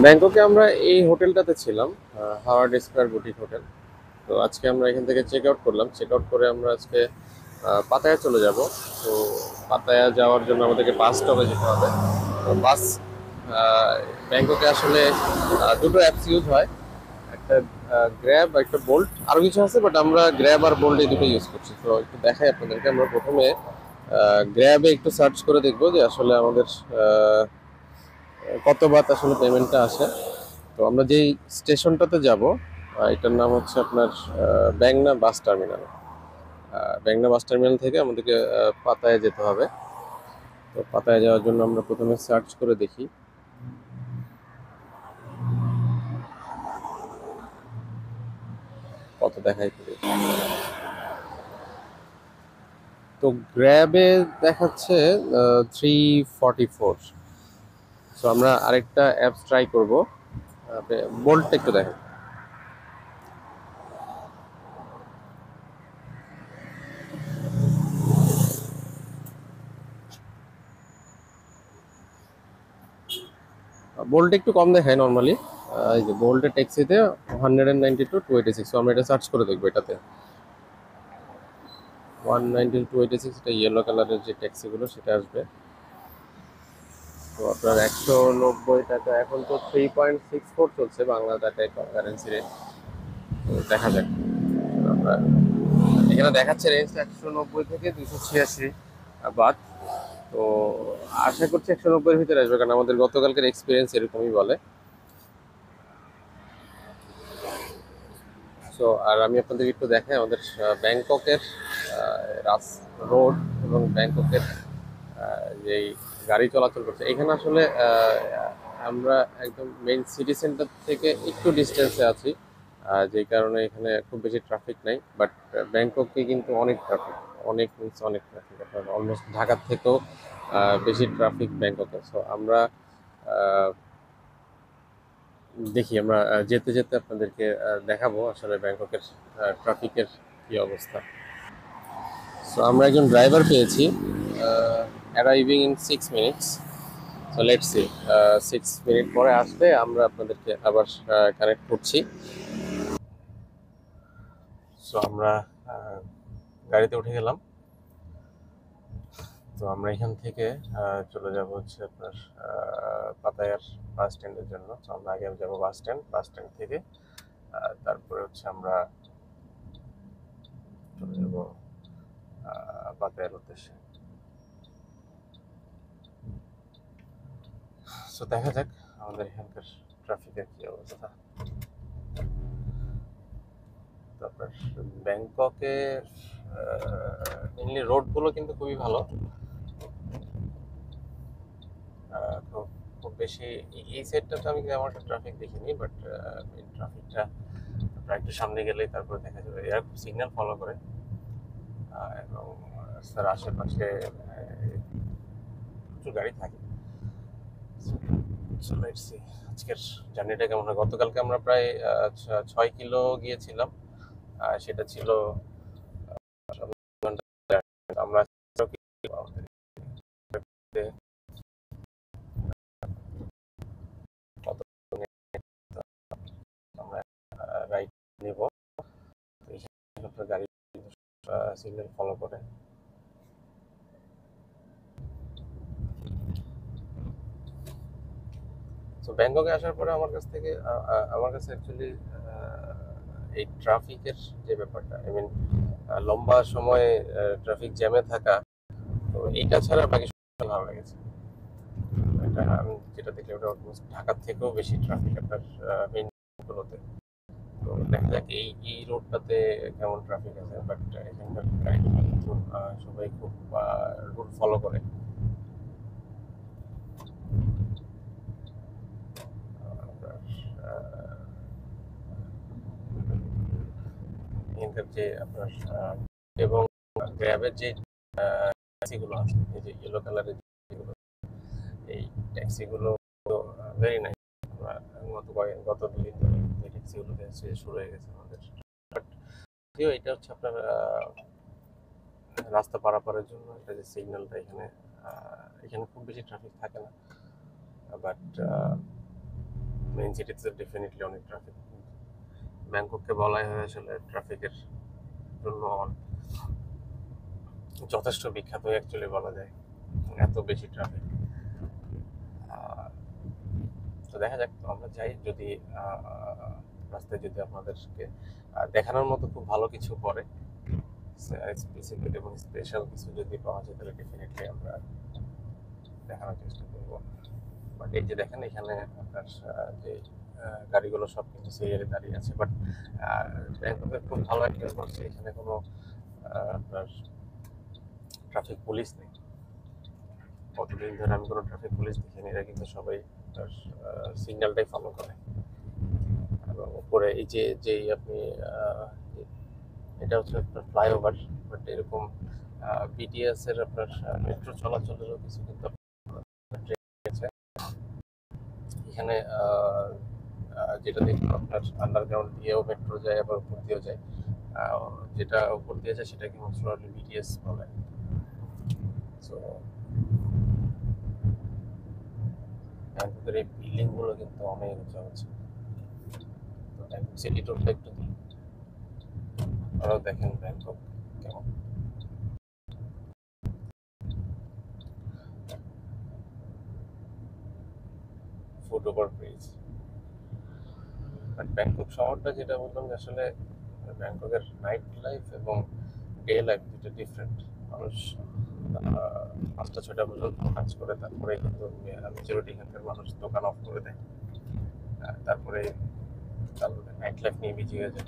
ব্যাংককে আমরা এই হোটেলটাতে ছিলাম, হাওয়ার্ড স্কয়ার বুটিক হোটেল। তো আজকে আমরা এখান থেকে চেক আউট করলাম। চেক আউট করে আমরা আজকে পাতায়া চলে যাব। তো পাতায়া যাওয়ার জন্য আমাদেরকে বাস স্টপে যেতে হবে। তো বাস ব্যাংককে আসলে দুটো অ্যাপস ইউজ হয়, একটা গ্র্যাব, একটা বোল্ট, আরো কিছু আছে, বাট আমরা গ্র্যাব আর বোল্ট এই দুটো ইউজ করছি। তো একটু দেখাই আপনাদেরকে। আমরা প্রথমে গ্র্যাবে একটু সার্চ করে দেখবো যে আসলে আমাদের আহ, কত বাত আসলে পেমেন্টটা আসে। তো আমরা যেই স্টেশনটাতে যাব, এটার নাম হচ্ছে আপনার ব্যাংনা বাস টার্মিনাল। ব্যাংনা বাস টার্মিনাল থেকে আমাদেরকে পাতায় যেতে হবে। তো পাতায় যাওয়ার জন্য আমরা প্রথমে সার্চ করে দেখি কত দেখাই পড়ে। তো গ্র্যাবে দেখাচ্ছে 344। সো আমরা আরেকটা অ্যাপস ট্রাই করবো। বোল্টটা একটু দেখেন। বোল্ট একটু কম দেখায় নর্মালি। এই যে বোল্টের ট্যাক্সিতে 192 286। আমরা এটা সার্চ করে দেখবো। এটাতে 192 286, এটা ইয়েলো কালারের যে ট্যাক্সিগুলো সেটা আসবে। তো আপনার 190 টাকা, এখন তো 3.64 চলছে বাংলা টাকায় কারেন্সি রেট। তো দেখা যাক। আমরা এখানে দেখাচ্ছে রেঞ্জ 190 থেকে 286 বাদ। তো আশা করছি 190-এর ভিতরে আসবে, কারণ আমাদের গতকালকের এক্সপিরিয়েন্স এরকমই বলে। সো আর আমি আপনাদের একটু দেখাই আমাদের ব্যাংককের রাস রোড এবং ব্যাংককের যেই গাড়ি চলাচল করছে এখানে আসলে আমরা একদম মেইন সিটি সেন্টার থেকে একটু ডিস্টেন্সে আছি, যেই কারণে এখানে খুব বেশি ট্রাফিক নাই। বাট ব্যাংককে কিন্তু অনেক ট্রাফিক, অনেক মিনস অনেক ট্রাফিক। আপনার অলমোস্ট ঢাকার থেকেও বেশি ট্রাফিক ব্যাংককে। সো আমরা আহ, দেখি আমরা যেতে যেতে আপনাদেরকে দেখাবো আসলে ব্যাংককের ট্রাফিকের কি অবস্থা। সো আমরা একজন ড্রাইভার পেয়েছি, arriving in 6 minutes. So let's see 6 minute পরে আসলে আমরা আপনাদেরকে আবার কানেক্ট করছি। সো আমরা আহ, গাড়িতে উঠে গেলাম। তো আমরা এখান থেকে চলে যাব হচ্ছে আপনার পাতায়ার বাস স্ট্যান্ডের জন্য। তো আমরা আগে যাবো বাস স্ট্যান্ড। বাস স্ট্যান্ড থেকে তারপরে হচ্ছে আমরা চলে যাব পাতায়ার উদ্দেশ্যে। সো দেখা যাক আমাদের এখানকার ট্রাফিকের কি অবস্থা। তারপর ব্যাংককে মেনলি রোডগুলো কিন্তু খুবই ভালো। খুব খুব বেশি এই সাইডটাতে আমি তেমন একটা ট্রাফিক দেখিনি, বাট মেন ট্রাফিকটা আপনার একটু সামনে গেলেই তারপরে দেখা যাবে। এরা খুব সিগন্যাল ফলো করে এবং রাস্তার আশেপাশে প্রচুর গাড়ি থাকে। So let's see আজকের জার্নিটা কেমন হয়। গতকালকে আমরা প্রায় 6 কিলো গিয়েছিলাম, সেটা ছিল আমরা কত আমরা রাইড নেব। আপনার গাড়ি সিগন্যাল ফলো করে। তো ব্যাংককে আসার পরে আমার কাছে অ্যাকচুয়ালি এই ট্রাফিকের যে ব্যাপারটা, আই মিন লম্বা সময় ট্রাফিক জ্যামে থাকা, তো এইটা ছাড়া বাকি সব ভালো লেগেছে। এটা আমি যেটা দেখলাম, ওটা অলমোস্ট ঢাকার থেকেও বেশি ট্রাফিক আপনার মেইন গুলোতে। তো দেখা যাক এই রোডটাতে কেমন ট্রাফিক আছে। বাট এখানকার গাড়িগুলো কিন্তু সবাই খুব রুল ফলো করে। আপনার এখানকার যে আপনার এবং গ্র্যাবের যে ট্যাক্সিগুলো আছে, এই যে ইয়েলো কালারের যেগুলো, এই ট্যাক্সিগুলো ভেরি নাইস। আমরা গত 2 দিন ধরে এই ট্যাক্সিগুলো শুরু হয়ে গেছে আমাদের। বাট যদিও এটা হচ্ছে আপনার রাস্তা পারাপারের জন্য এটা যে সিগন্যালটা এখানে, এখানে খুব বেশি ট্রাফিক থাকে না। বাট মেইন সিটিতে ডেফিনেটলি অনেক ট্রাফিক। ব্যাংকককে বলাই হয় আসলে ট্রাফিকের জন্য যথেষ্ট বিখ্যাত অ্যাকচুয়ালি বলা যায়, এত বেশি ট্রাফিক। তো দেখা যাক, তো আমরা যাই, যদি রাস্তায় যদি আপনাদেরকে দেখানোর মতো খুব ভালো কিছু পড়ে, স্পেসিফিক এবং স্পেশাল কিছু যদি পাওয়া যায়, তাহলে ডেফিনেটলি আমরা দেখানোর চেষ্টা করবো। বাট এই যে দেখেন, এখানে আপনার যে গাড়িগুলো সব কিন্তু সিরিয়ালে দাঁড়িয়ে আছে, বাট ব্যাংককের খুব ভালো একটা করছে, এখানে কোনো আপনার ট্রাফিক পুলিশ নেই। কতদিন ধরে আমি কোনো ট্রাফিক পুলিশ দেখিনি, এরা কিন্তু সবাই তার সিগন্যালটাই ফলো করে। এবং উপরে এই যে যেই আপনি এটা হচ্ছে আপনার ফ্লাইওভার, বাট এরকম বিটিএস এর আপনার মেট্রো চলাচলেরও কিছু কিন্তু এখানে যেটা দেখুন আপনার আন্ডারগ্রাউন্ড দিয়েও মেট্রো যায়, আবার উপর দিয়েও যায়। যেটা উপর দিয়ে যায় সেটাকে মোস্ট প্রবাবলি বিটিএস বলে। সো ব্যাংককের এই বিল্ডিং গুলো কিন্তু অনেক উঁচা হচ্ছে। তো ব্যাংকক সিটি টুরটা একটু দিই, আপনারাও দেখেন ব্যাংকক কেমন। Foot over bridge. But Bangkok শহরটা যেটা বললাম যে আসলে ব্যাংককের নাইট লাইফ এবং ডে লাইফ দুটো ডিফারেন্ট। মানুষ 5টা 6টা পর্যন্ত কাজ করে, তারপরে কিন্তু মেজরিটি এখানকার মানুষ দোকান অফ করে দেয়, তারপরে নাইট লাইফ নিয়ে বিজি হয়ে যায়।